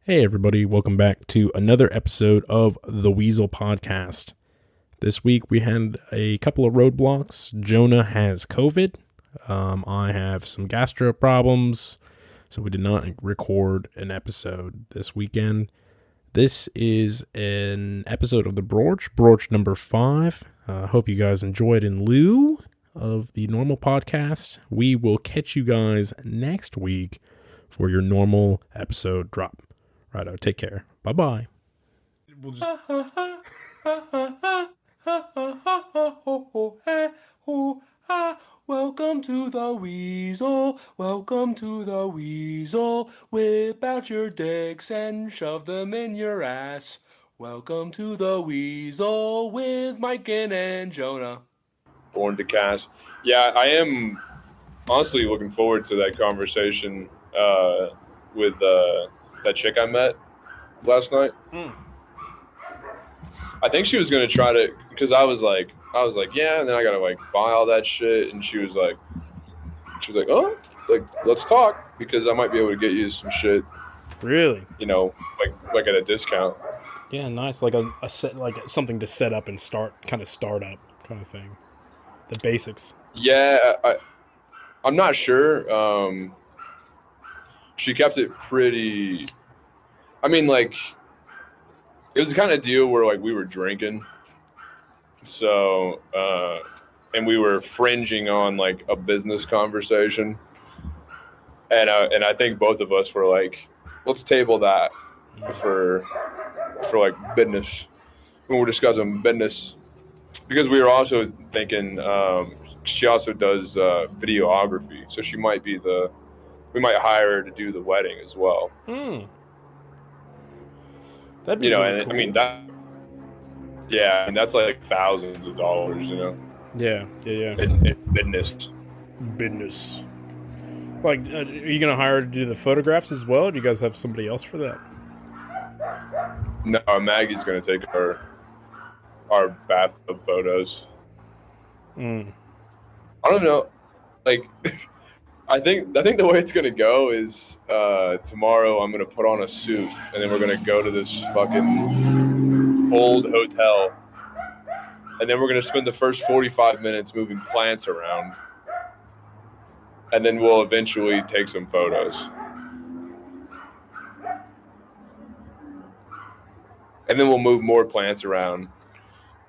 Hey, everybody, welcome back to another episode of the Weasel podcast. This week we had a couple of roadblocks. Jonah has COVID. I have some gastro problems, so we did not record an episode this weekend. This is an episode of the Brorch number 5. Hope you guys enjoyed in lieu of the normal podcast. We will catch you guys next week for your normal episode drop. Righto, take care. Bye-bye. We'll just... Welcome to the Weasel. Welcome to the Weasel. Whip out your dicks and shove them in your ass. Welcome to the Weasel with Mike and Jonah. Born to cast. Yeah, I am honestly looking forward to that conversation with that chick I met last night. I think she was gonna try to, because I was like, yeah, and then I gotta like buy all that shit, and she was like, oh, like let's talk because I might be able to get you some shit. Really? You know, like at a discount. Yeah, nice. Like a set, like something to set up and start up kind of thing. The basics. Yeah, I'm not sure. She kept it pretty. I mean, like, it was the kind of deal where like we were drinking, so and we were fringing on like a business conversation, and I think both of us were like, let's table that for like business when we're discussing business, because we were also thinking she also does videography, so she might be we might hire her to do the wedding as well. That'd be really and cool. I mean that. Yeah, and that's like thousands of dollars, you know. Yeah. In Business. Like, are you gonna hire her to do the photographs as well? Or do you guys have somebody else for that? No, Maggie's gonna take our bathtub photos. I don't know, like. I think the way it's gonna go is tomorrow I'm gonna put on a suit and then we're gonna go to this fucking old hotel, and then we're gonna spend the first 45 minutes moving plants around, and then we'll eventually take some photos, and then we'll move more plants around,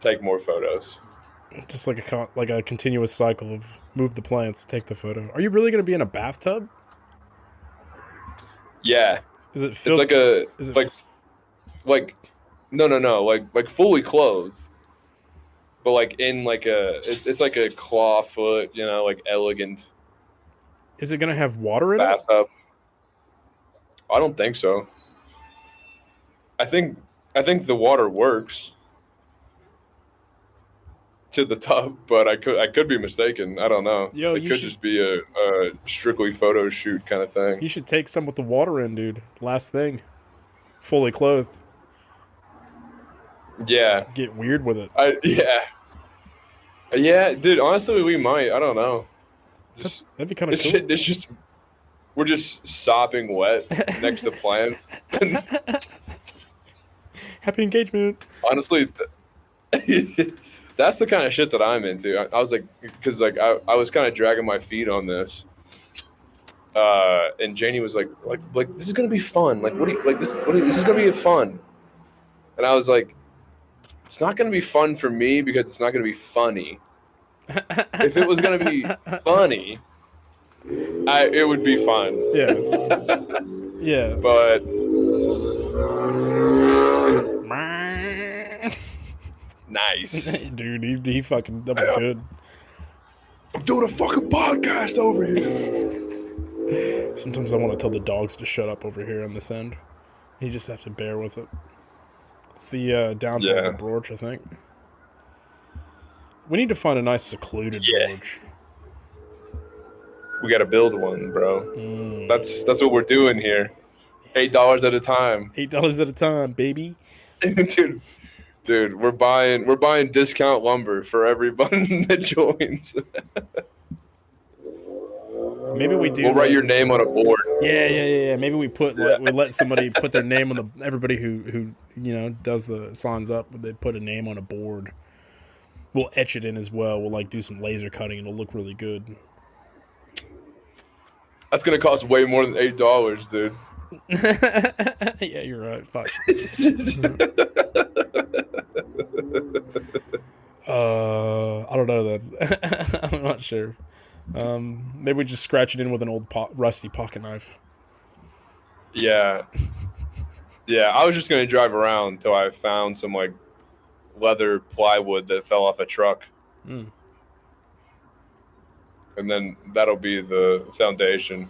take more photos. Just like a continuous cycle of move the plants, take the photo. Are you really going to be in a bathtub? Yeah. Is it filled? No, like fully clothed, but like in like it's like a claw foot, you know, like elegant. Is it going to have water in bathtub? I don't think so. I think the water works to the tub, but I could be mistaken. I don't know. It could just be a strictly photo shoot kind of thing. You should take some with the water in, dude. Last thing. Fully clothed. Yeah. Get weird with it. Yeah, dude, honestly, we might. I don't know. That'd be kind of cool. It's just, we're just sopping wet next to plants. Happy engagement. Honestly, that's the kind of shit that I'm into. I was like, because like I was kind of dragging my feet on this, and Janie was like this is gonna be fun. Like this is gonna be fun, and I was like, it's not gonna be fun for me because it's not gonna be funny. If it was gonna be funny, it would be fun. Yeah. Yeah. But. Nice. Dude, he fucking, that was good. I'm doing a fucking podcast over here. Sometimes I want to tell the dogs to shut up over here on this end. You just have to bear with it. It's the downfall of the Brorch, I think. We need to find a nice secluded Brorch. We gotta build one, bro. That's what we're doing here. $8 at a time. $8 at a time, baby. Dude, we're buying discount lumber for everybody that joins. Maybe we do. We'll write your name on a board. Yeah. Maybe we put we let somebody put their name on the. Everybody who does the signs up, they put a name on a board. We'll etch it in as well. We'll do some laser cutting. It'll look really good. That's gonna cost way more than $8, dude. Yeah, you're right. Fuck. I don't know then. I'm not sure. Maybe we just scratch it in with an old rusty pocket knife. Yeah. Yeah, I was just gonna drive around until I found some leather plywood that fell off a truck. And then that'll be the foundation.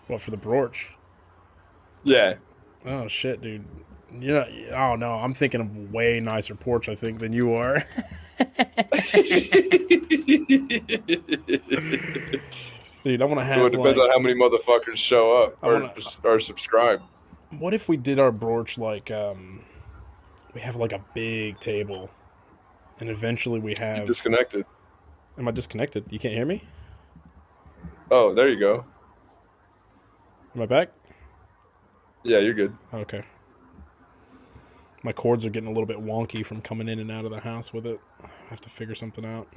What, for the Brorch? Yeah. Oh shit, dude. Oh no, I'm thinking of a way nicer porch, I think, than you are. Dude, I want to have. Well, it depends on how many motherfuckers show up or subscribe. What if we did our Brorch we have a big table, and eventually we have. You're disconnected. Am I disconnected? You can't hear me? Oh, there you go. Am I back? Yeah, you're good. Okay. My cords are getting a little bit wonky from coming in and out of the house with it. I have to figure something out.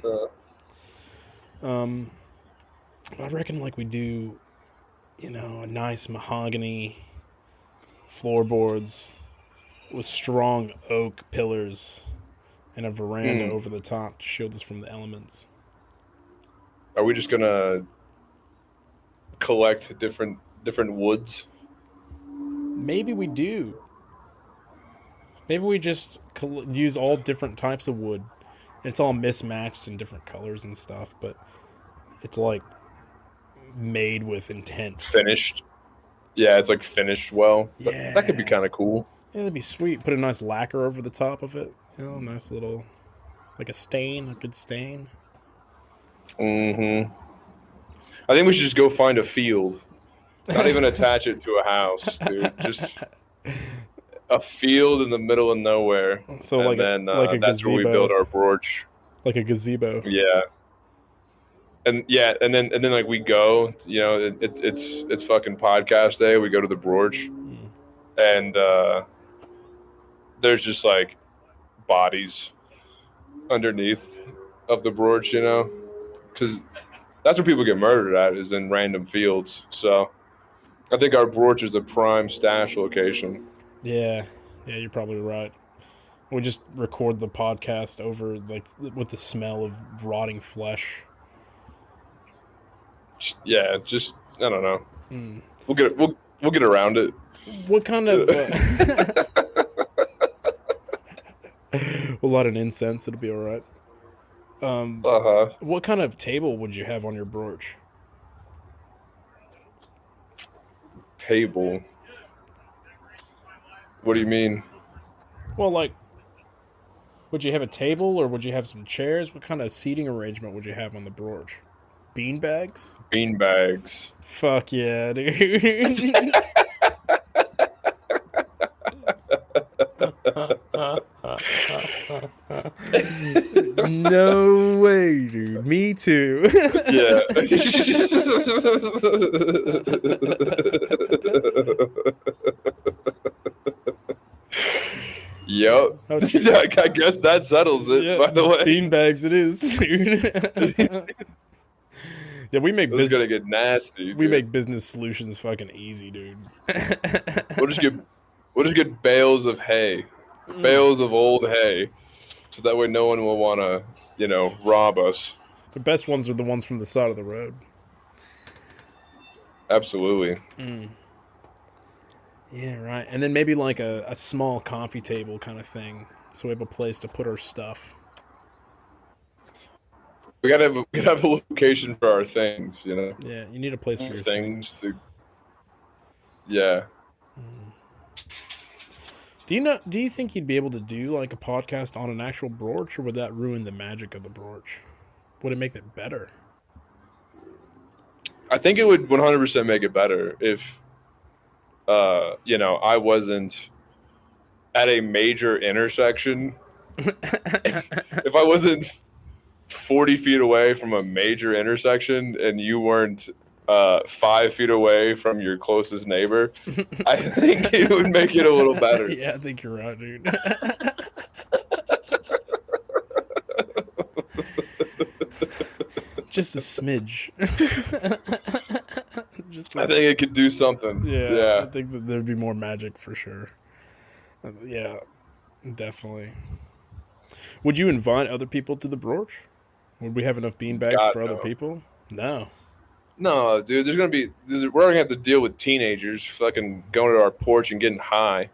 I reckon we do, a nice mahogany floorboards with strong oak pillars and a veranda over the top to shield us from the elements. Are we just gonna collect different woods? Maybe we do. Maybe we just use all different types of wood. It's all mismatched in different colors and stuff, but it's made with intent. Finished. Yeah, it's finished well. But Yeah. that could be kind of cool. Yeah, that'd be sweet. Put a nice lacquer over the top of it. Nice little, a good stain. Mm-hmm. I think we should just go find a field. Not even attach it to a house, dude. Just a field in the middle of nowhere. So and then a that's gazebo. where we build our Brorch. Like a gazebo. Yeah. And then we go, it's fucking podcast day. We go to the Brorch, and there's just bodies underneath of the Brorch, because that's where people get murdered at, is in random fields. So I think our Brorch is a prime stash location. Yeah, you're probably right. We just record the podcast over with the smell of rotting flesh. Yeah, just I don't know. We'll get around it. What kind of? We'll light an incense. It'll be all right. What kind of table would you have on your Brorch? Table. What do you mean? Well, would you have a table or would you have some chairs? What kind of seating arrangement would you have on the Brorch? Beanbags? Beanbags. Fuck yeah, dude. No way, dude. Me too. Yeah. Yep. I guess that settles it, by the way. Beanbags it is, dude. Yeah, we make business. It's gonna get nasty. We make business solutions fucking easy, dude. We'll just get bales of hay, bales of old hay, so that way no one will want to, rob us. The best ones are the ones from the side of the road. Absolutely. Yeah, right. And then maybe a small coffee table kind of thing, so we have a place to put our stuff. We gotta have a location for our things, Yeah, you need a place for your things. Yeah. Do you think you'd be able to do a podcast on an actual Brorch, or would that ruin the magic of the Brorch? Would it make it better? I think it would 100% make it better if, I wasn't at a major intersection. If I wasn't 40 feet away from a major intersection and you weren't 5 feet away from your closest neighbor, I think it would make it a little better. Yeah, I think you're right, dude. Just a smidge. I think it could do something. Yeah, I think that there'd be more magic for sure. Yeah, definitely. Would you invite other people to the Brorch? Would we have enough beanbags for other people? No. No, dude. We're gonna have to deal with teenagers fucking going to our porch and getting high.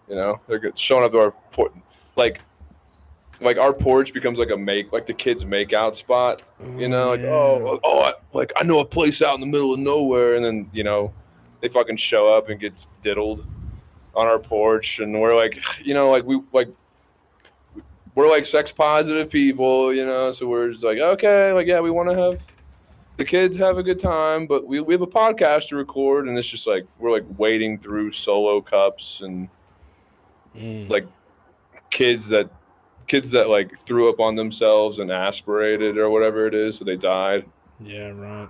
You know, they're showing up to our porch, like our porch becomes like the kids' make-out spot. You know, like I know a place out in the middle of nowhere, and then they fucking show up and get diddled on our porch, and we're like, we're like sex positive people, so we're just like, okay, like, yeah, we want to have the kids have a good time, but we have a podcast to record, and it's just like we're like wading through solo cups and like kids that like threw up on themselves and aspirated or whatever it is, so they died. Yeah, right.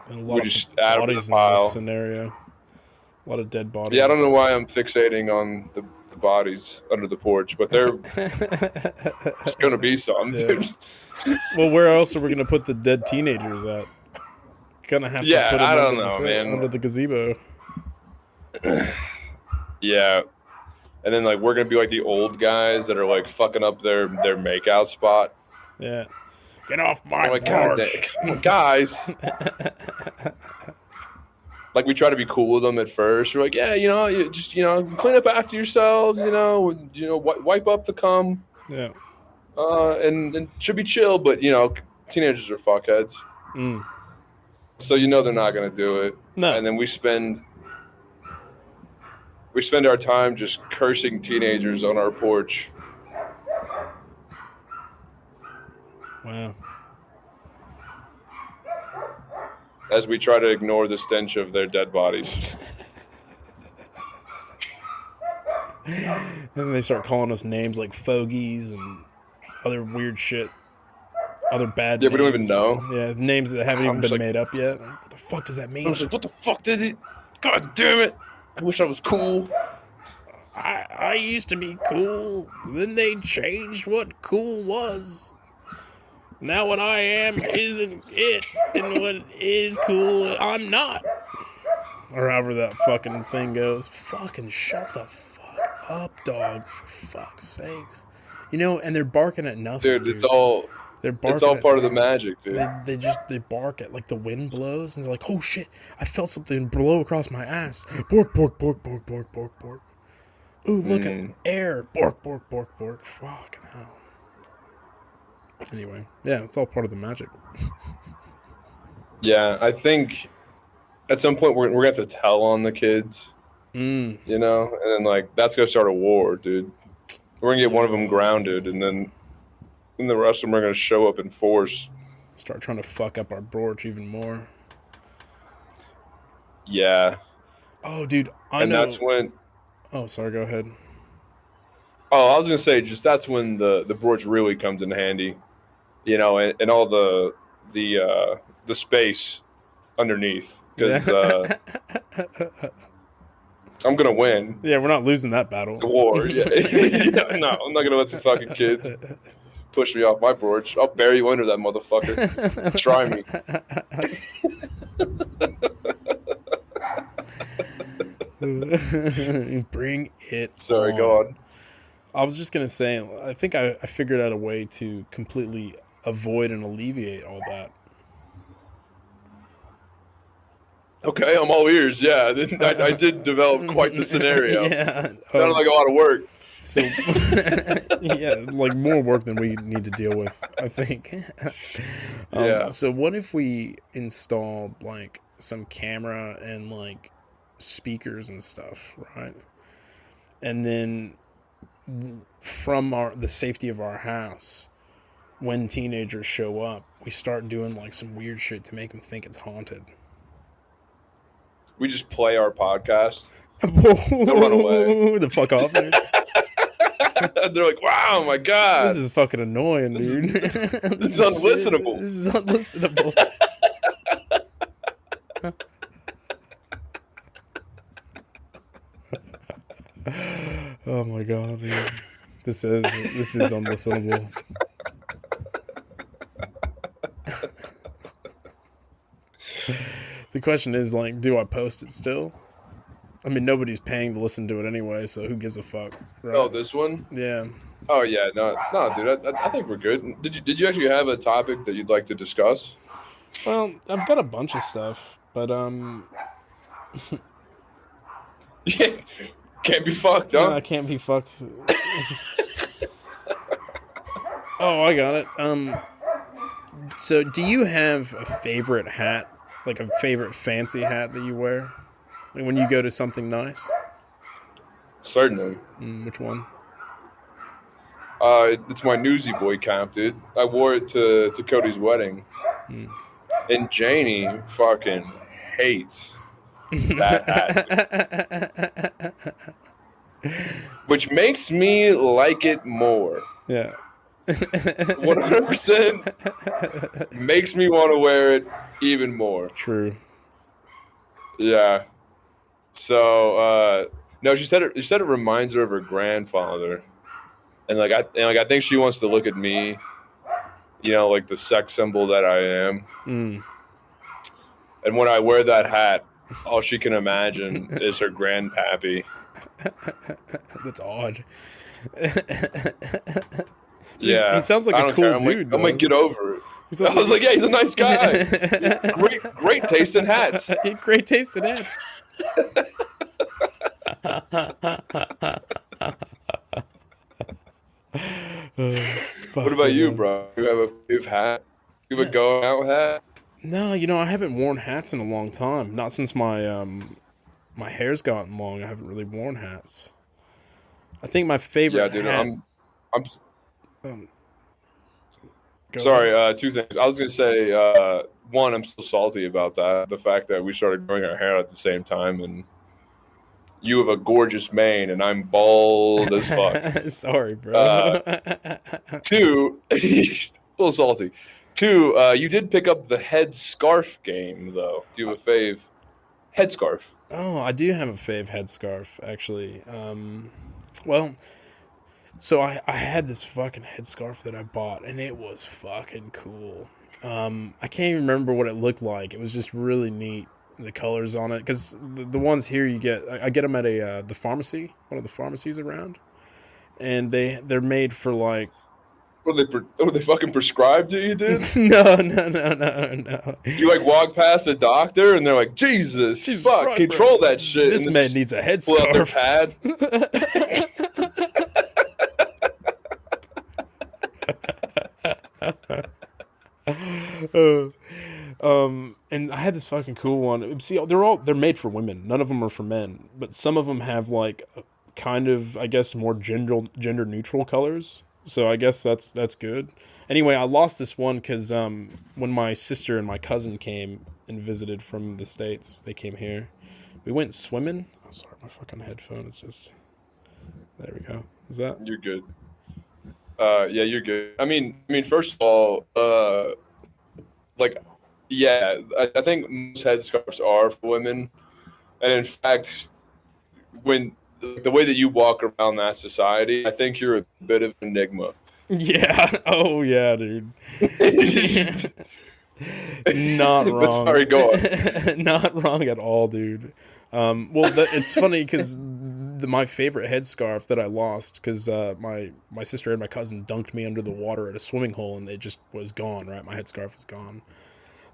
And a we lot just of add bodies in the this scenario. A lot of dead bodies. Yeah, I don't know why I'm fixating on the bodies under the porch, but they're it's gonna be some, dude. Well, where else are we gonna put the dead teenagers at? Gonna have to put them I don't know, man. Under the gazebo. Yeah. And then like we're gonna be like the old guys that are like fucking up their makeout spot. Yeah. Get off my porch. Come on, guys. Like we try to be cool with them at first. We're like, yeah, you just clean up after yourselves, wipe up the cum. Yeah. And should be chill, but teenagers are fuckheads. So they're not gonna do it. No. And then we spend our time just cursing teenagers on our porch. Wow. As we try to ignore the stench of their dead bodies. And then they start calling us names like fogies and other weird shit. Other bad names. Yeah, we don't even know. Yeah, names that haven't even been made up yet. What the fuck does that mean? I was like, what the fuck did it? God damn it. I wish I was cool. I used to be cool. Then they changed what cool was. Now what I am isn't it, and what is cool, I'm not. Or however that fucking thing goes. Fucking shut the fuck up, dogs, for fuck's sakes. And they're barking at nothing, dude. It's all part of the magic, dude. They bark at, like, the wind blows, and they're like, oh shit, I felt something blow across my ass. Bork, bork, bork, bork, bork, bork, bork. Ooh, look at air. Bork, bork, bork, bork. Fucking hell. Anyway, yeah, it's all part of the magic. Yeah, I think at some point we're gonna have to tell on the kids, and then like that's gonna start a war, dude. We're gonna get one of them grounded, and then the rest of them are gonna show up in force. Start trying to fuck up our Brorch even more. Yeah. Oh, dude, I know. That's when. Oh, sorry. Go ahead. Oh, I was gonna say, just that's when the Brorch really comes in handy, and all the space underneath, because I'm gonna win. Yeah, we're not losing that battle. The war. Yeah. Yeah, no, I'm not gonna let some fucking kids push me off my Brorch. I'll bury you under that motherfucker. Try me. Bring it. Sorry, on. go on. I was just gonna say, I think I figured out a way to completely avoid and alleviate all that. Okay, I'm all ears. Yeah, I did develop quite the scenario. Yeah, sounded like a lot of work. So, yeah, like more work than we need to deal with, I think. Yeah. So what if we installed like some camera and like speakers and stuff, right? And then from the safety of our house, when teenagers show up, we start doing like some weird shit to make them think it's haunted. We just play our podcast. They'll run away. The fuck off. They're like, wow, my God. This is fucking annoying, dude. This is unlistenable. This is unlistenable. Oh my God, dude. This is unlistenable. The question is, like, do I post it still? I mean, nobody's paying to listen to it anyway, so who gives a fuck? Right? Oh, this one? Yeah. Oh yeah, no, dude. I think we're good. Did you actually have a topic that you'd like to discuss? Well, I've got a bunch of stuff, but Yeah, can't be fucked, huh? no, I can't be fucked. Oh, I got it. So do you have a favorite hat, like a favorite fancy hat that you wear, like when you go to something nice? Certainly. Which one? It's my Newsy Boy cap, dude. I wore it to Cody's wedding, and Janie fucking hates that hat, which makes me like it more. Yeah. 100% makes me want to wear it even more. True. Yeah. So no, she said it reminds her of her grandfather, and I think she wants to look at me, like the sex symbol that I am. And when I wear that hat, all she can imagine is her grandpappy. That's odd. Yeah, he sounds like a cool dude. I might get over it. I was like, yeah, he's a nice guy. Great taste in hats. Great taste in hats. What about you, bro? You have a fave hat? You have a going out hat? No, I haven't worn hats in a long time. Not since my my hair's gotten long. I haven't really worn hats. I think my favorite. Yeah, dude. Hat, I'm sorry. Two things. I was gonna say, one, I'm still salty about that. The fact that we started growing our hair at the same time, and you have a gorgeous mane, and I'm bald as fuck. Sorry, bro. Two, a little salty. Two, you did pick up the headscarf game, though. Do you have a fave headscarf? Oh, I do have a fave headscarf, actually. Well, so I had this fucking headscarf that I bought, and it was fucking cool. I can't even remember what it looked like. It was just really neat, the colors on it. Because the ones here I get them at the pharmacy, one of the pharmacies around. And they're made for like... What they fucking prescribed to you, dude? No. You walk past the doctor and they're like, Jesus fuck, Christ, control bro. that shit. This man needs a headscarf. Pull out their pad. And I had this fucking cool one. See, they're made for women. None of them are for men, but some of them have like kind of, I guess, more gender neutral colors. So I guess that's good. Anyway, I lost this one because when my sister and my cousin came and visited from the States, they came here. We went swimming. Oh, sorry, my fucking headphone is just... There we go. Is that... You're good. Yeah, you're good. I mean, first of all, I think most headscarves are for women, and in fact, when the way that you walk around that society, I think you're a bit of an enigma. Yeah. Oh yeah, dude. Not wrong. But sorry, go on. Not wrong at all, dude. It's funny because my favorite headscarf that I lost because my sister and my cousin dunked me under the water at a swimming hole and it just was gone. Right, my headscarf was gone.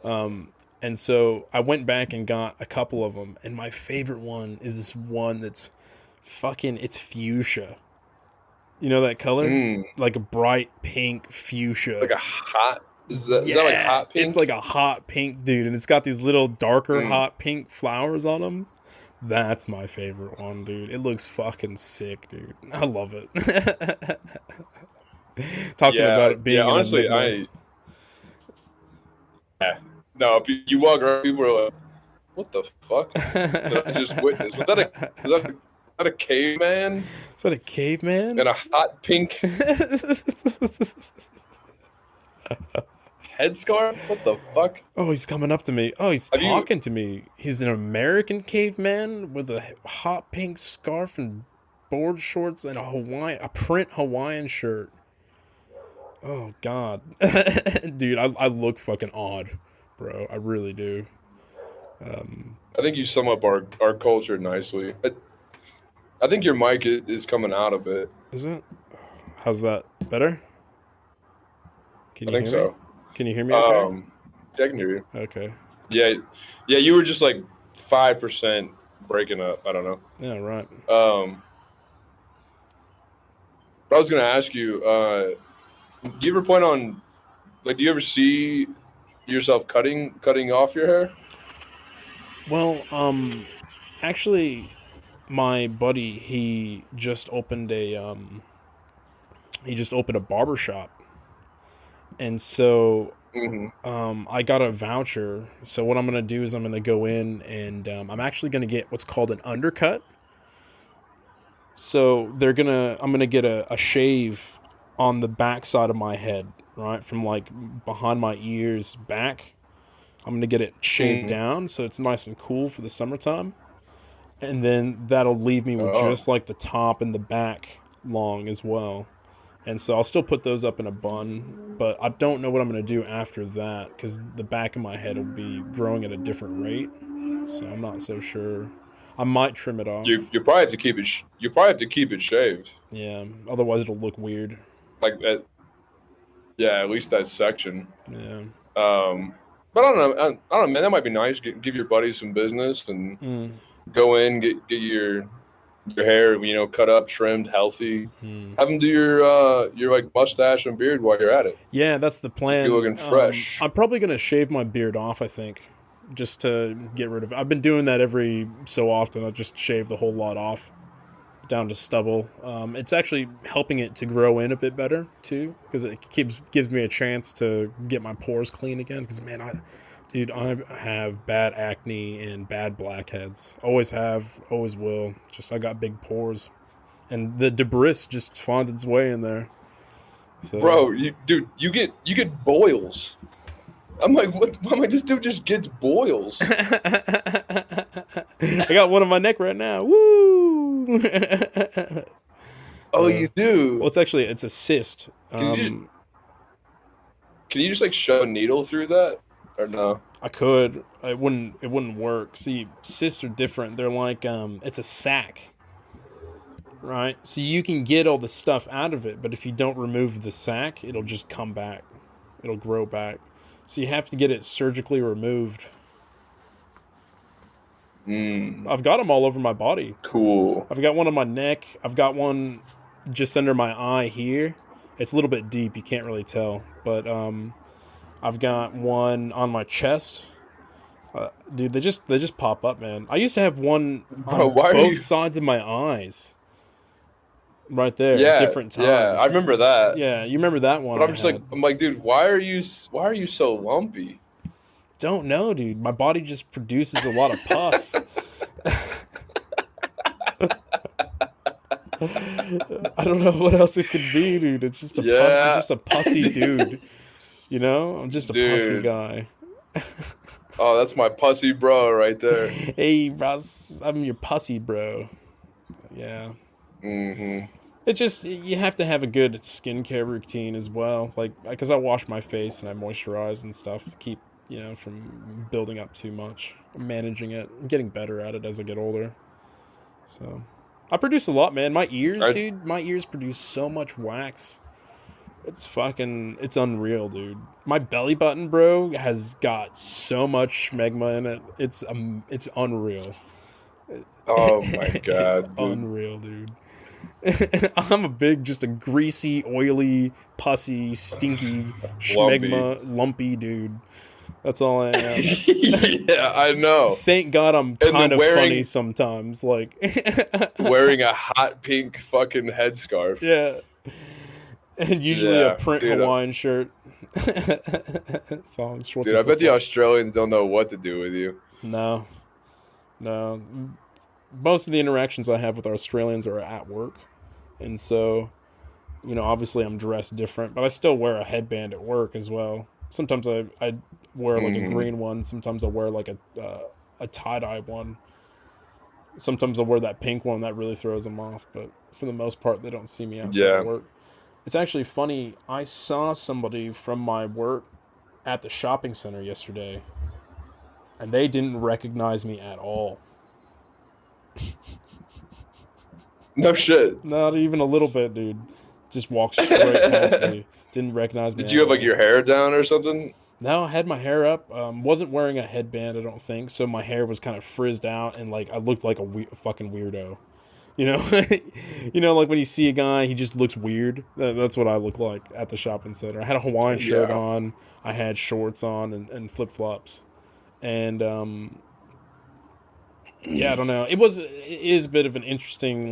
And so I went back and got a couple of them, and my favorite one is this one that's it's fuchsia. You know that color? Like a bright pink fuchsia. Like a hot... Is that like hot pink? It's like a hot pink, dude, and it's got these little darker hot pink flowers on them. That's my favorite one, dude. It looks fucking sick, dude. I love it. Talking about it being... Yeah, honestly, no, you walk around, people are like, what the fuck did I just witness? Was that a that a caveman? Is that a caveman? And a hot pink headscarf? What the fuck? Oh, he's coming up to me. Oh, he's talking to me. He's an American caveman with a hot pink scarf and board shorts and a print Hawaiian shirt. Oh God, dude, I look fucking odd, bro. I really do. I think you sum up our culture nicely. I think your mic is coming out of it. Is it? How's that? Better? Can you hear me? So. Can you hear me okay? Yeah, I can hear you. Okay. Yeah, you were just like 5% breaking up. I don't know. Yeah, right. But I was gonna ask you, do you ever plan on, like, do you ever see yourself cutting off your hair? Well, actually, my buddy, he just opened a barber shop. And so I got a voucher. So what I'm going to do is I'm going to go in and I'm actually going to get what's called an undercut. So I'm going to get a shave on the back side of my head, right? From like behind my ears back. I'm going to get it shaved down so it's nice and cool for the summertime. And then that'll leave me with just like the top and the back long as well. And so I'll still put those up in a bun, but I don't know what I'm going to do after that because the back of my head will be growing at a different rate. So I'm not so sure. I might trim it off. You probably have to keep it. You probably have to keep it shaved. Yeah, otherwise it'll look weird. Like that. Yeah, at least that section. Yeah. But I don't know, man. That might be nice. Give your buddies some business and go in, get your hair, cut up, trimmed, healthy. Have them do your like mustache and beard while you're at it. Yeah, that's the plan. You're looking fresh. I'm probably gonna shave my beard off, I think, just to get rid of it. I've been doing that every so often. I'll just shave the whole lot off, down to stubble. It's actually helping it to grow in a bit better too, because it gives me a chance to get my pores clean again. Because man, I have bad acne and bad blackheads. Always have, always will. Just I got big pores, and the debris just finds its way in there. So, bro, you get boils. I'm like, what? I'm like, this dude just gets boils. I got one on my neck right now. Woo! Oh, you do? Well, it's a cyst. Can you just like shove a needle through that? Or no? I could. It wouldn't work. See, cysts are different. They're like it's a sac, right? So you can get all the stuff out of it, but if you don't remove the sac, it'll just come back. It'll grow back. So you have to get it surgically removed. I've got them all over my body. Cool. I've got one on my neck. I've got one just under my eye here. It's a little bit deep. You can't really tell, but I've got one on my chest. Dude, they just pop up, man. I used to have one on both sides of my eyes. Right there, at different times. Yeah, I remember that. Yeah, you remember that one. But I'm like, dude, why are you so lumpy? Don't know, dude. My body just produces a lot of pus. I don't know what else it could be, dude. It's just a pussy dude. I'm just a pussy guy. Oh, that's my pussy bro right there. Hey, bro, I'm your pussy bro. Yeah. It's just, you have to have a good skincare routine as well. Like, because I wash my face and I moisturize and stuff to keep, from building up too much. I'm managing it. I'm getting better at it as I get older. So, I produce a lot, man. My ears, dude, my ears produce so much wax. It's unreal, dude. My belly button, bro, has got so much schmegma in it. It's unreal. Oh my god, it's unreal, dude. I'm just a greasy, oily, pussy, stinky, schmegma, lumpy dude. That's all I am. Yeah, I know. Thank God I'm kind of funny sometimes. Like wearing a hot pink fucking headscarf. Yeah. And usually a print Hawaiian shirt. Thongs, shorts. Dude, I bet the Australians don't know what to do with you. No. most of the interactions I have with Australians are at work, and so, obviously I'm dressed different, but I still wear a headband at work as well. Sometimes I wear like a green one. Sometimes I wear like a tie-dye one. Sometimes I wear that pink one that really throws them off, but for the most part, they don't see me outside of work. It's actually funny. I saw somebody from my work at the shopping center yesterday, and they didn't recognize me at all. No shit. Not even a little bit, dude. Just walked straight past me. Didn't recognize me. Did you have like your hair down or something? No, I had my hair up. Wasn't wearing a headband, I don't think. So my hair was kind of frizzed out, and like I looked like a fucking weirdo. Like when you see a guy, he just looks weird. That's what I look like at the shopping center. I had a Hawaiian shirt on. I had shorts on and flip flops, and I don't know. It is a bit of an interesting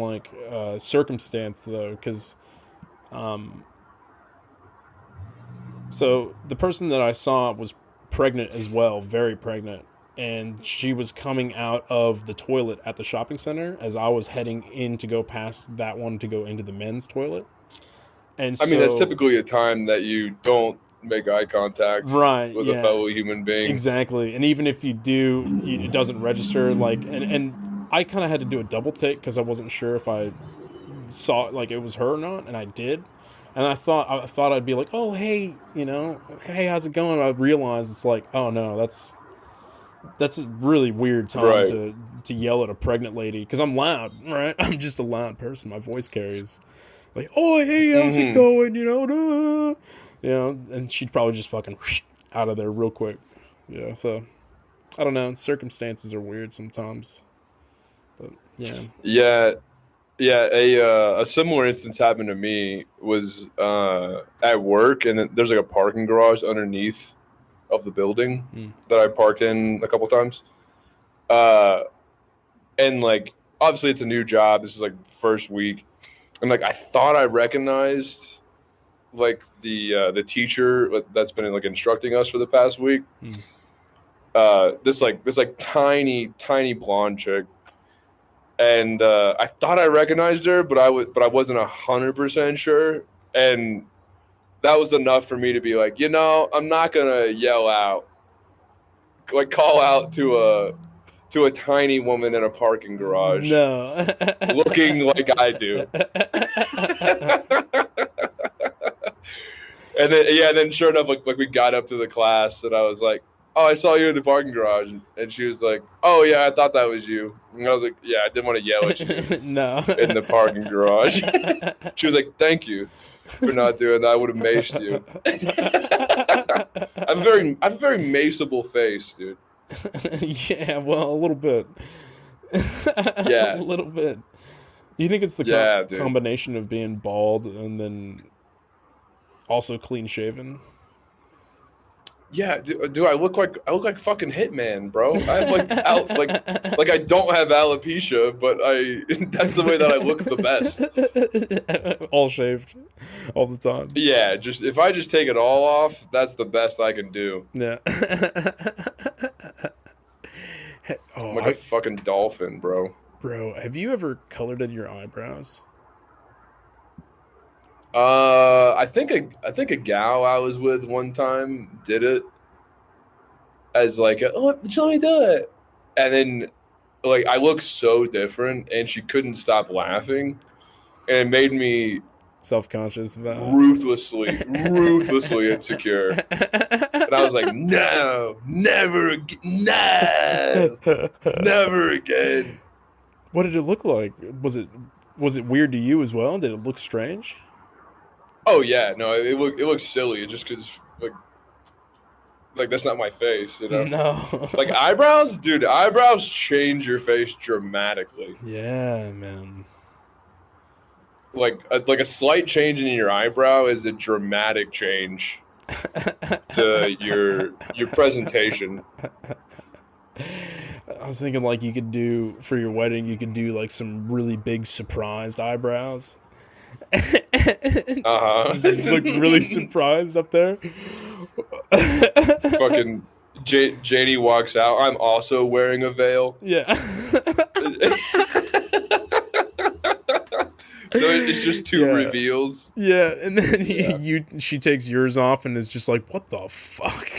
circumstance though, because so the person that I saw was pregnant as well, very pregnant, and she was coming out of the toilet at the shopping center as I was heading in to go past that one to go into the men's toilet. And I mean, that's typically a time that you don't make eye contact with a fellow human being. Exactly. And even if you do, it doesn't register. And I kind of had to do a double take because I wasn't sure if I saw it was her or not, and I did. And I thought I'd be like, oh, hey, hey, how's it going? I realized it's like, oh no, that's a really weird time to yell at a pregnant lady because I'm loud, right? I'm just a loud person. My voice carries. Like, oh, hey, how's it going? And she'd probably just fucking out of there real quick. So I don't know. Circumstances are weird sometimes, but yeah. A similar instance happened to me was at work, and there's like a parking garage underneath of the building that I parked in a couple times. And like obviously it's a new job. This is like the first week, and like I thought I recognized like the teacher that's been like instructing us for the past week. This tiny blonde chick. And I thought I recognized her, but I wasn't 100% sure. And that was enough for me to be like, I'm not gonna yell out, like call out to a tiny woman in a parking garage, looking like I do. And then sure enough, like we got up to the class, and I was like, oh, I saw you in the parking garage. And she was like, oh, yeah, I thought that was you. And I was like, yeah, I didn't want to yell at you in the parking garage. She was like, thank you for not doing that. I would have maced you. I have a very maceable face, dude. Yeah, well, a little bit. Yeah. A little bit. You think it's the combination of being bald and then also clean shaven? Yeah, do I look like fucking Hitman, bro? I have like I don't have alopecia, but that's the way that I look the best. All shaved, all the time. Yeah, if I just take it all off, that's the best I can do. Yeah. I'm like a fucking dolphin, bro. Bro, have you ever colored in your eyebrows? I think a gal I was with one time did it as like, oh, let me do it, and then like I looked so different, and she couldn't stop laughing, and it made me self-conscious about it. ruthlessly insecure, and I was like, no, never again, never again. What did it look like? Was it weird to you as well? Did it look strange? Oh yeah, no, it looks silly. It's just because like that's not my face, No. Like eyebrows, dude. Eyebrows change your face dramatically. Yeah, man. Like a slight change in your eyebrow is a dramatic change to your presentation. I was thinking like you could do for your wedding. You could do like some really big surprised eyebrows. Just look really surprised up there. Fucking JD walks out. I'm also wearing a veil. Yeah. So it's just two reveals. Yeah, and then she takes yours off and is just like, "What the fuck?"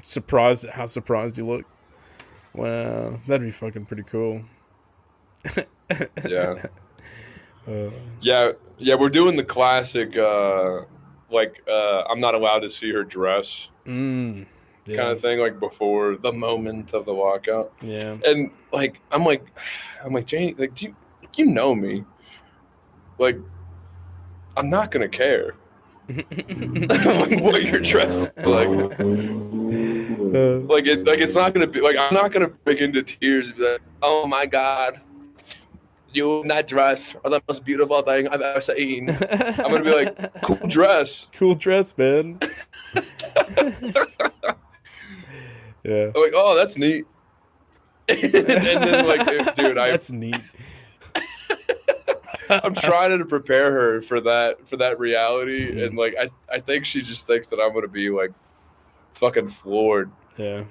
Surprised at how surprised you look. Wow, that'd be fucking pretty cool. Yeah. Yeah. We're doing the classic, I'm not allowed to see her dress, kind of thing, like before the moment of the walkout. Yeah. And I'm like, Janie, like, do you know me? Like, I'm not gonna care. What your dress is like. It's not gonna be like, I'm not gonna break into tears and be like, oh my god, you in that dress are the most beautiful thing I've ever seen. I'm gonna be like, cool dress, man. Yeah. I'm like, oh, that's neat. and then dude, that's neat. I'm trying to prepare her for that reality, and I think she just thinks that I'm gonna be like fucking floored. Yeah.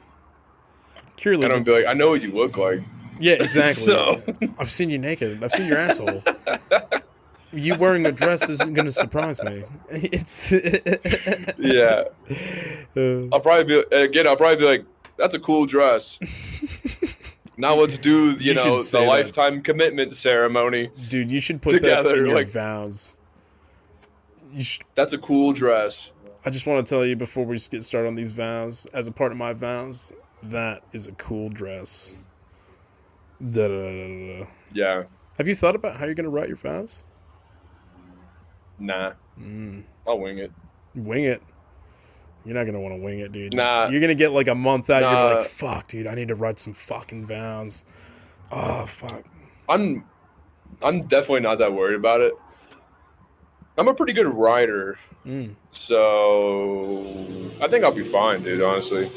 And I'm gonna be like, I know what you look like. Yeah, exactly. So I've seen you naked. I've seen your asshole. You wearing a dress isn't gonna surprise me. It's yeah. I'll probably be like, that's a cool dress. Now let's do the lifetime commitment ceremony. Dude, you should put together, that in your vows. That's a cool dress. I just want to tell you before we get started on these vows, as a part of my vows, that is a cool dress. Da-da-da-da-da. Yeah. Have you thought about how you're gonna write your vows? Nah. I'll wing it. Wing it. You're not gonna want to wing it, dude. Nah. You're gonna get like a month out. Nah. You're like, fuck, dude. I need to write some fucking vows. Oh, fuck. I'm definitely not that worried about it. I'm a pretty good writer, so I think I'll be fine, dude. Honestly,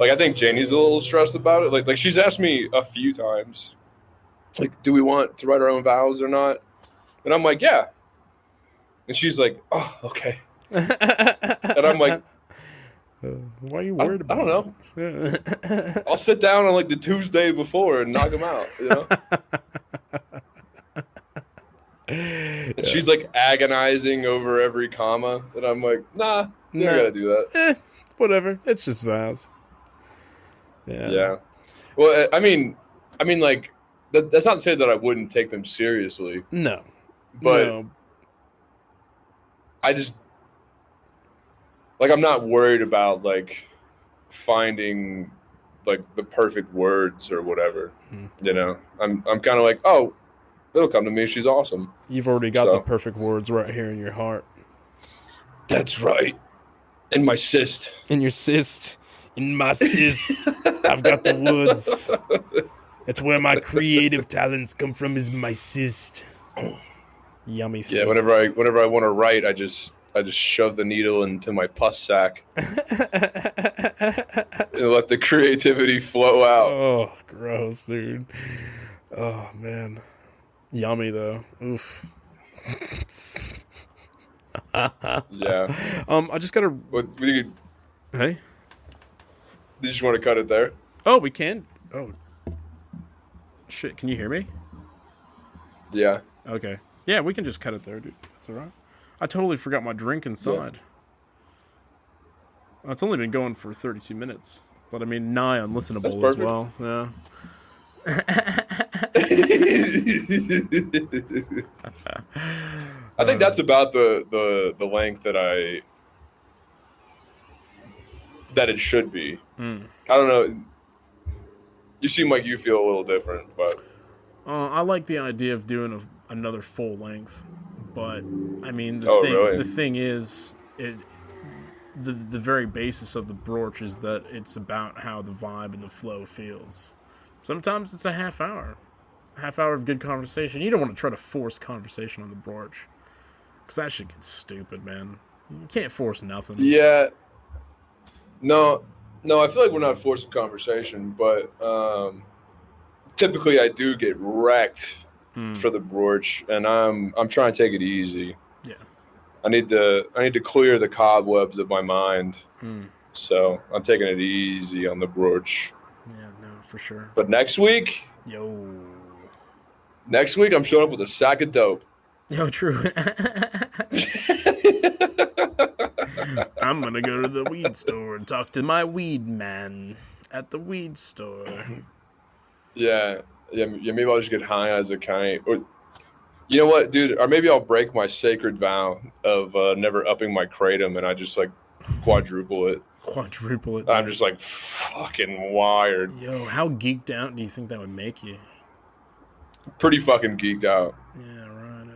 I think Janie's a little stressed about it. Like she's asked me a few times, like, do we want to write our own vows or not? And I'm like, yeah. And she's like, oh, okay. And I'm like, why are you worried about it? I don't know. I'll sit down on the Tuesday before and knock them out, And she's agonizing over every comma, and I'm like, nah, you don't gotta do that. Whatever. It's just vows. Yeah. Yeah. Well, I mean, that's not to say that I wouldn't take them seriously. No. But I just I'm not worried about finding the perfect words or whatever. I'm kind of like, oh, it'll come to me. She's awesome. You've already got the perfect words right here in your heart. That's right. In my cyst. In your cyst. In my cyst. I've got the woods. That's where my creative talents come from, is my cyst. Yummy cyst. Yeah, whenever I want to write, I just shove the needle into my pus sac. And let the creativity flow out. Oh, gross, dude. Oh, man. Yummy, though. Oof. Yeah. I just gotta. Hey. You just want to cut it there? Oh, we can. Oh. Shit, can you hear me? Yeah. Okay. Yeah, we can just cut it there, dude. That's all right. I totally forgot my drink inside. It's only been going for 32 minutes, but I mean, nigh unlistenable as well. Yeah. I think that's about the length that it should be. I don't know. You seem like you feel a little different, but I like the idea of doing another full length, but I mean the thing is the very basis of the Brorch is that it's about how the vibe and the flow feels. Sometimes it's a half hour of good conversation. You don't want to try to force conversation on the Brorch, because that shit gets stupid, man. You can't force nothing. Yeah. No, I feel like we're not forcing conversation, but typically I do get wrecked for the Brorch, and I'm trying to take it easy. Yeah. I need to clear the cobwebs of my mind So I'm taking it easy on the Brorch. Yeah, no, for sure. But next week, I'm showing up with a sack of dope. Yo, true. I'm gonna go to the weed store and talk to my weed man at the weed store. Yeah. Maybe I'll just get high as a kite, or you know what, dude? Or maybe I'll break my sacred vow of never upping my kratom, and I just like quadruple it. Quadruple it. I'm just like fucking wired. Yo, how geeked out do you think that would make you? Pretty fucking geeked out. Yeah, right.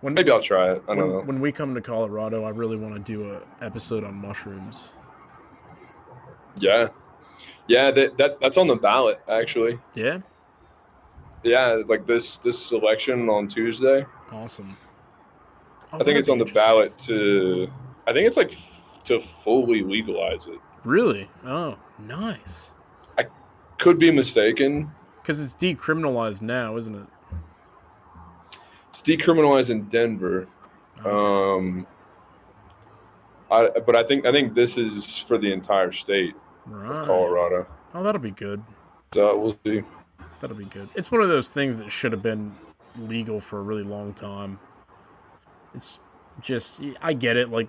Maybe I'll try it. I don't know. When we come to Colorado, I really want to do an episode on mushrooms. Yeah, that's on the ballot actually. Yeah. Yeah, like this election on Tuesday. Awesome. I think it's on the ballot to. I think it's like to fully legalize it. Really? Oh, nice. I could be mistaken. Because it's decriminalized now, isn't it? It's decriminalized in Denver. Okay. But I think this is for the entire state of Colorado. Oh, that'll be good. So we'll see. That'll be good. It's one of those things that should have been legal for a really long time. It's just, I get it. Like,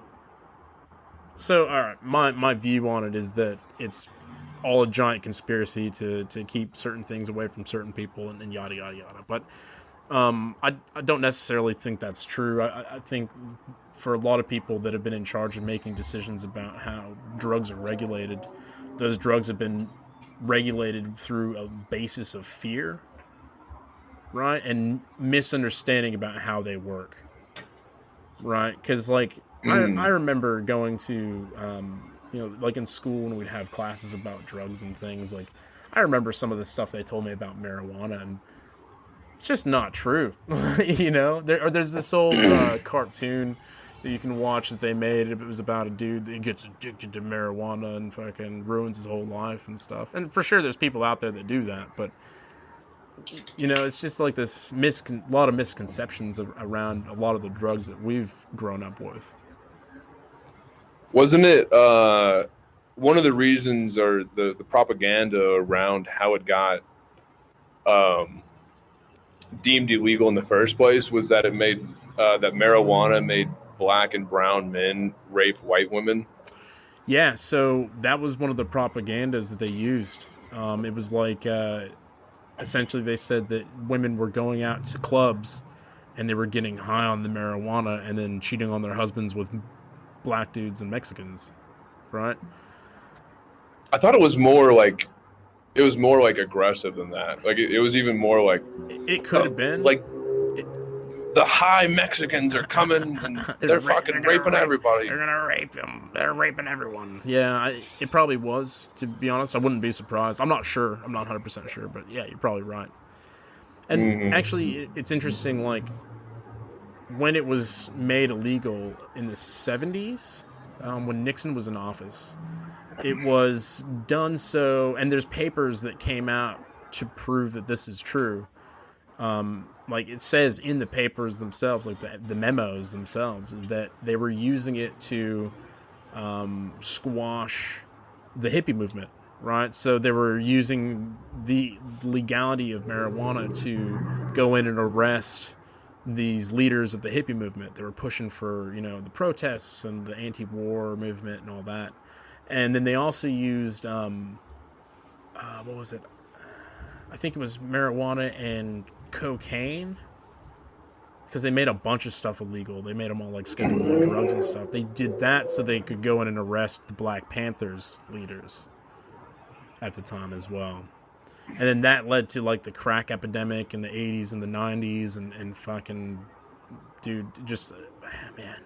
so, all right, my view on it is that it's all a giant conspiracy to keep certain things away from certain people and yada, yada, yada. But I don't necessarily think that's true. I think for a lot of people that have been in charge of making decisions about how drugs are regulated, those drugs have been regulated through a basis of fear, right? And misunderstanding about how they work, right? Because, like, I remember going to, like in school when we'd have classes about drugs and things, like, I remember some of the stuff they told me about marijuana, and it's just not true. There's this old cartoon that you can watch that they made. It was about a dude that gets addicted to marijuana and fucking ruins his whole life and stuff. And for sure, there's people out there that do that, but it's just like this lot of misconceptions around a lot of the drugs that we've grown up with. Wasn't it one of the reasons, or the propaganda around how it got deemed illegal in the first place was that it made that marijuana made black and brown men rape white women? Yeah, so that was one of the propagandas that they used. It was like essentially they said that women were going out to clubs and they were getting high on the marijuana and then cheating on their husbands with black dudes and Mexicans, right? I thought it was more like aggressive than that. Like it was even more like it could have been like the high Mexicans are coming and they're fucking raping everybody. They're gonna rape them. They're raping everyone. Yeah, it probably was. To be honest, I wouldn't be surprised. I'm not sure. I'm not 100% sure, but yeah, you're probably right. And actually, it's interesting. Like when it was made illegal in the 70s, when Nixon was in office, it was done so, and there's papers that came out to prove that this is true. Like it says in the papers themselves, like the memos themselves, that they were using it to squash the hippie movement, right? So they were using the legality of marijuana to go in and arrest these leaders of the hippie movement. They were pushing for, the protests and the anti-war movement and all that. And then they also used, what was it? I think it was marijuana and cocaine, because they made a bunch of stuff illegal. They made them all like Schedule I drugs and stuff. They did that so they could go in and arrest the Black Panthers leaders at the time as well. And then that led to like the crack epidemic in the 80s and the 90s and fucking, dude, just, man,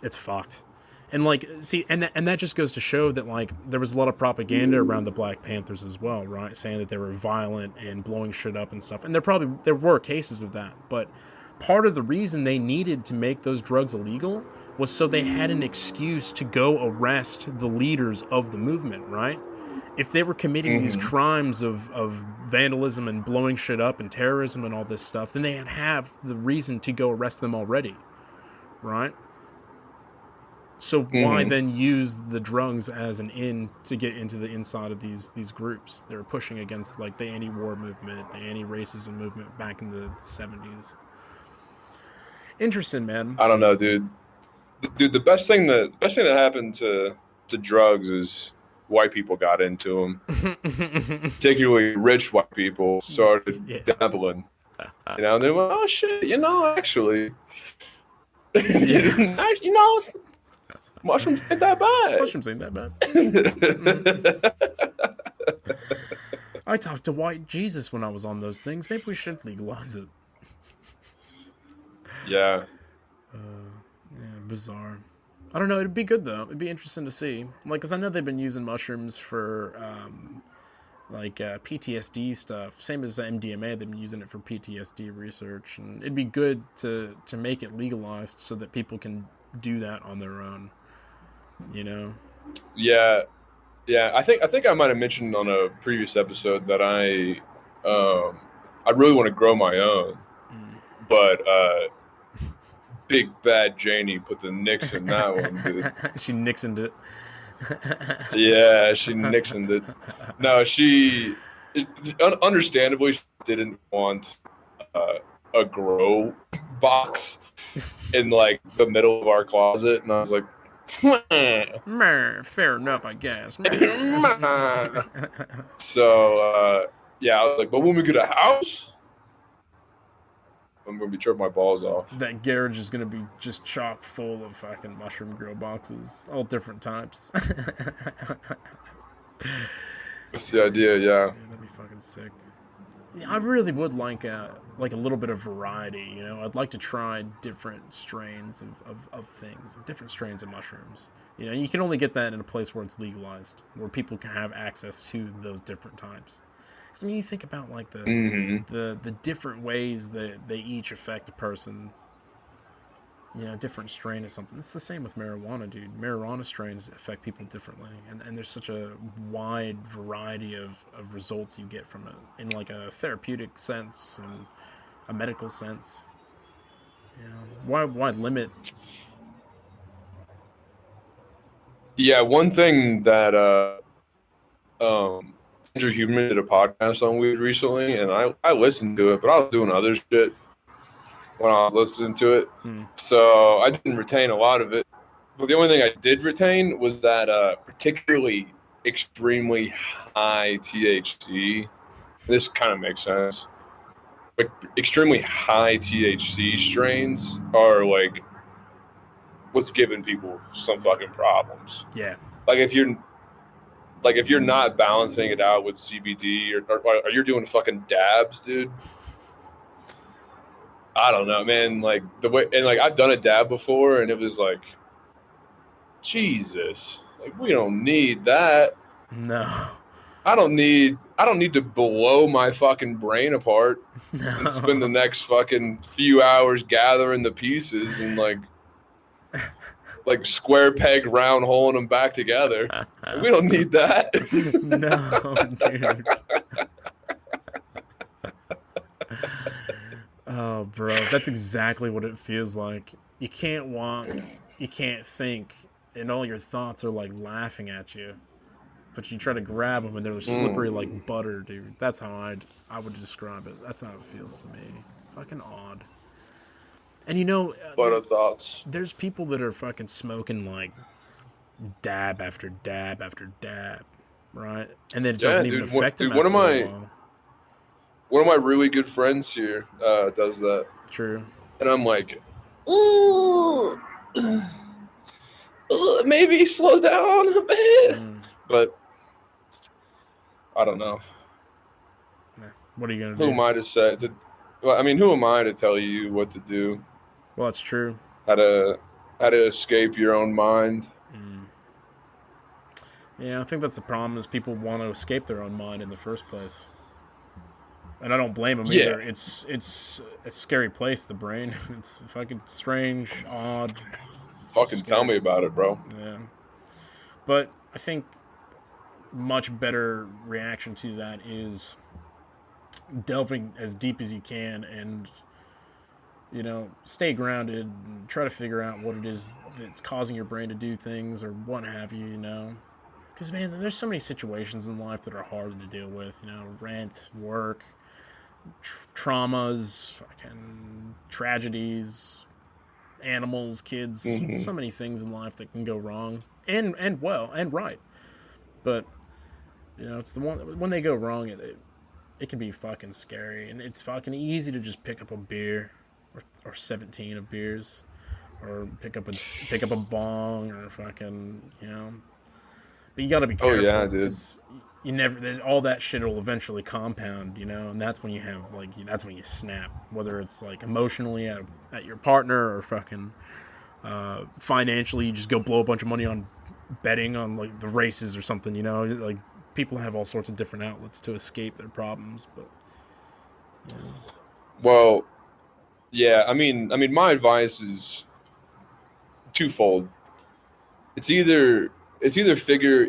it's fucked. And like, see, and that just goes to show that like there was a lot of propaganda around the Black Panthers as well, right? Saying that they were violent and blowing shit up and stuff. And there were cases of that, but part of the reason they needed to make those drugs illegal was so they had an excuse to go arrest the leaders of the movement, right? If they were committing these crimes of vandalism and blowing shit up and terrorism and all this stuff, then they'd have the reason to go arrest them already, right? So why then use the drugs as an in to get into the inside of these groups? They were pushing against like the anti-war movement, the anti-racism movement back in the 70s. Interesting, man. I don't know, dude. Dude, the best thing that happened to drugs is white people got into them. Particularly rich white people started dabbling. You know, they went, oh shit, you know, actually, you know, mushrooms ain't that bad. Mushrooms ain't that bad. I talked to white Jesus when I was on those things. Maybe we should legalize it. Yeah. Bizarre. I don't know. It'd be good though. It'd be interesting to see. Like, cause I know they've been using mushrooms for PTSD stuff. Same as MDMA, they've been using it for PTSD research, and it'd be good to make it legalized so that people can do that on their own. You know? Yeah. I think I might have mentioned on a previous episode that I really want to grow my own, but Big Bad Janie put the nix in that one, dude. She nixoned it. Yeah, she nixoned it. No, she understandably didn't want a grow box in like the middle of our closet, and I was like, fair enough, I guess. So yeah, I was like, but when we get a house, I'm gonna be tripping my balls off. That garage is gonna be just chock full of fucking mushroom grow boxes, all different types. That's the idea, yeah. Dude, that'd be fucking sick. Yeah, I really would like a little bit of variety, you know? I'd like to try different strains of things, different strains of mushrooms. You know, you can only get that in a place where it's legalized, where people can have access to those different types. Because, I mean, you think about, like, the different ways that they each affect a person. You know, different strain of something. It's the same with marijuana, dude. Marijuana strains affect people differently. And there's such a wide variety of results you get from it in, like, a therapeutic sense and a medical sense. You know, why limit? Yeah, one thing that Andrew Huberman did a podcast on weed recently, and I listened to it, but I was doing other shit when I was listening to it. So I didn't retain a lot of it. But the only thing I did retain was that particularly extremely high THC. This kind of makes sense. Like extremely high THC strains are like what's giving people some fucking problems. Yeah. Like if you're not balancing it out with CBD or you're doing fucking dabs, dude. I don't know, man. Like the way, and like I've done a dab before, and it was like, Jesus, like we don't need that. No. I don't need to blow my fucking brain apart and spend the next fucking few hours gathering the pieces and like square peg round holing them back together. Like, we don't need that. No, dude. Oh, bro, that's exactly what it feels like. You can't walk, you can't think, and all your thoughts are like laughing at you. But you try to grab them, and they're slippery like butter, dude. That's how I would describe it. That's how it feels to me. Fucking odd. And you know, Butter thoughts. There's people that are fucking smoking like dab after dab after dab, right? And then it doesn't even affect them. One of my really good friends here does that. True. And I'm like, ooh, maybe slow down a bit. But I don't know. What are you gonna do? Who am I to say? Well, I mean, who am I to tell you what to do? Well, that's true. How to escape your own mind. Yeah, I think that's the problem. Is people want to escape their own mind in the first place. And I don't blame them either. It's a scary place, the brain. It's fucking strange, odd. Fucking tell me about it, bro. Yeah. But I think much better reaction to that is delving as deep as you can and stay grounded and try to figure out what it is that's causing your brain to do things or what have you, Because, man, there's so many situations in life that are hard to deal with, rent, work, traumas, fucking tragedies, animals, kids, so many things in life that can go wrong and well and right. But, it's the one, when they go wrong, it can be fucking scary, and it's fucking easy to just pick up a beer or 17 of beers, or pick up a bong, or fucking, But you got to be careful. Oh yeah, dude. You never, all that shit will eventually compound, and that's when you have that's when you snap. Whether it's like emotionally at your partner or fucking financially, you just go blow a bunch of money on betting on like the races or something. Like people have all sorts of different outlets to escape their problems, but. Well, yeah, I mean, my advice is twofold. It's either figure,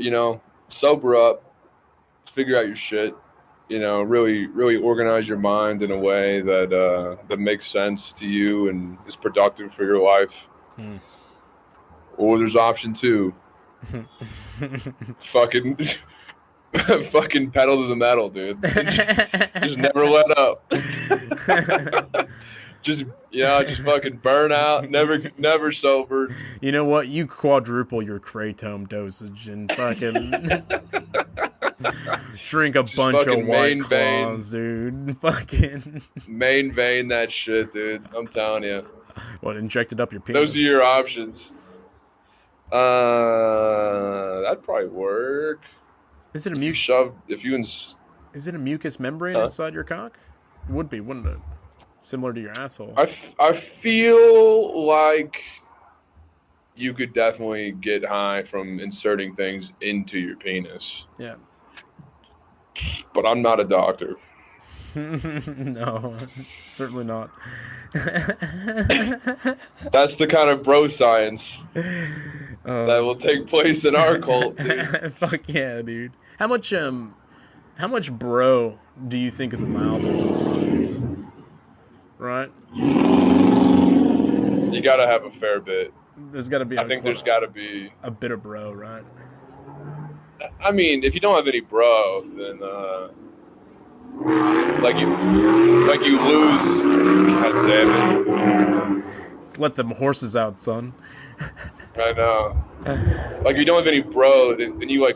sober up, figure out your shit, really, really organize your mind in a way that makes sense to you and is productive for your life. Or there's option 2. Fucking pedal to the metal, dude. Just never let up. just fucking burn out, never sober. You know what? You quadruple your kratom dosage and fucking drink a bunch of White Claws, dude. Fucking main vein that shit, dude. I'm telling you. What, injected up your penis? Those are your options. That'd probably work. Is it a Is it a mucous membrane inside your cock? It would be, wouldn't it? Similar to your asshole. I feel like you could definitely get high from inserting things into your penis. Yeah. But I'm not a doctor. No, certainly not. That's the kind of bro science that will take place in our cult, dude. Fuck yeah, dude. How much bro do you think is allowable in science? Right? You gotta have a fair bit. There's gotta be there's gotta be a bit of bro, right? I mean, if you don't have any bro, then like you lose. God damn it! Let them horses out, son. I know. Like if you don't have any bro, then you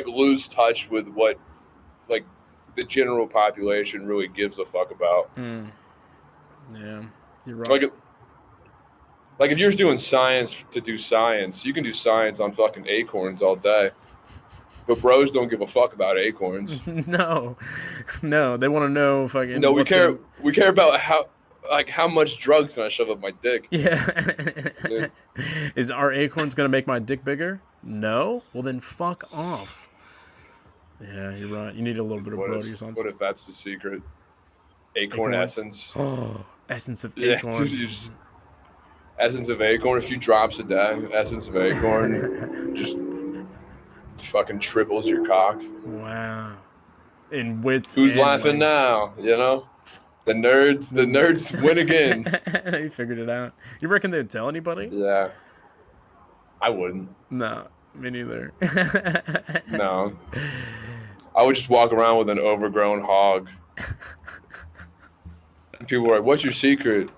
lose touch with what like the general population really gives a fuck about. Yeah, you're right. Like if you're just doing science to do science, you can do science on fucking acorns all day. But bros don't give a fuck about acorns. No, they want to know fucking. No, we care about how much drugs can I shove up my dick. Yeah. Is our acorns gonna make my dick bigger? No. Well then, fuck off. Yeah, you're right. You need a little bit of bro to your sons. What if that's the secret? Acorn essence. Oh, essence of acorn. Yeah, dude, essence of acorn. A few drops a day. Essence of acorn. Just fucking triples your cock. Wow. In width. Who's laughing now? The nerds win again. They figured it out. You reckon they'd tell anybody? Yeah. I wouldn't. No, me neither. No. I would just walk around with an overgrown hog. And people were like, "What's your secret?"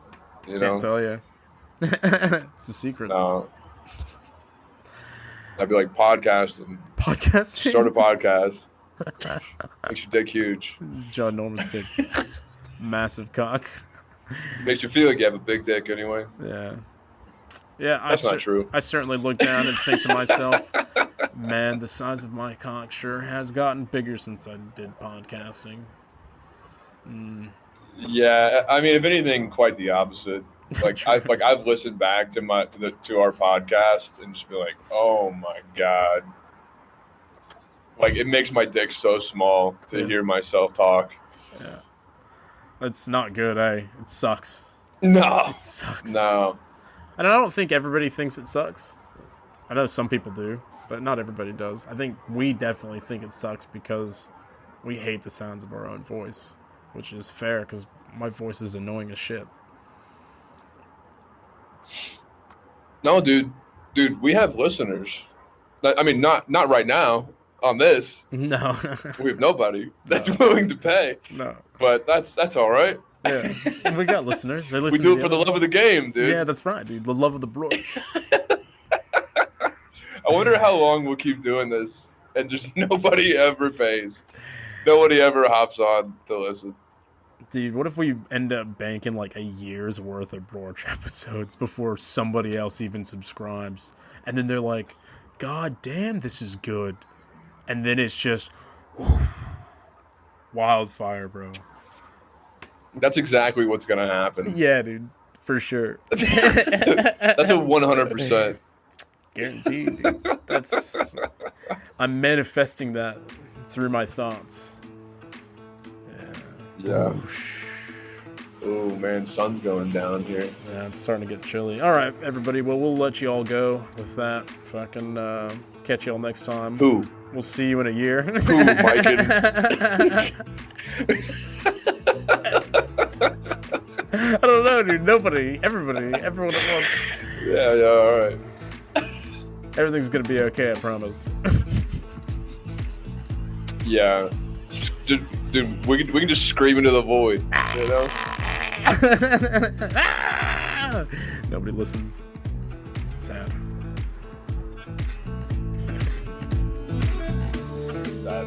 Can't tell you. It's a secret. No. I'd be like, podcasting. Podcasting? Start a podcast. Makes your dick huge. John Norman's dick. Massive cock. Makes you feel like you have a big dick anyway. Yeah. Yeah, that's not true. I certainly look down and think to myself, man, the size of my cock sure has gotten bigger since I did podcasting. Yeah, I mean, if anything, quite the opposite. I've listened back to our podcast and just be like, oh my god, like it makes my dick so small to hear myself talk. Yeah, it's not good, eh? It sucks. No, it sucks. No, and I don't think everybody thinks it sucks. I know some people do, but not everybody does. I think we definitely think it sucks because we hate the sounds of our own voice, which is fair because my voice is annoying as shit. No, dude, we have listeners. I mean, not right now on this. No. We have nobody that's willing to pay. No. But that's all right. Yeah. We got listeners. They We listen do to it for the love of the game, dude. Yeah, that's right, dude. The love of the Brorch. I wonder how long we'll keep doing this and just nobody ever pays. Nobody ever hops on to listen. Dude, what if we end up banking like a year's worth of Brorch episodes before somebody else even subscribes? And then they're like, God damn, this is good. And then it's just wildfire, bro. That's exactly what's going to happen. Yeah, dude. For sure. That's a 100%. Guaranteed, dude. I'm manifesting that through my thoughts. Yeah. Oh, man, sun's going down here. Yeah, it's starting to get chilly. All right, everybody. Well, we'll let you all go with that. Fucking catch you all next time. Who? We'll see you in a year. Who, Mike? I don't know, dude. Nobody. Everyone at once. Yeah, all right. Everything's gonna be okay, I promise. Yeah. Dude, we can just scream into the void, you know? Nobody listens. Sad. Sad.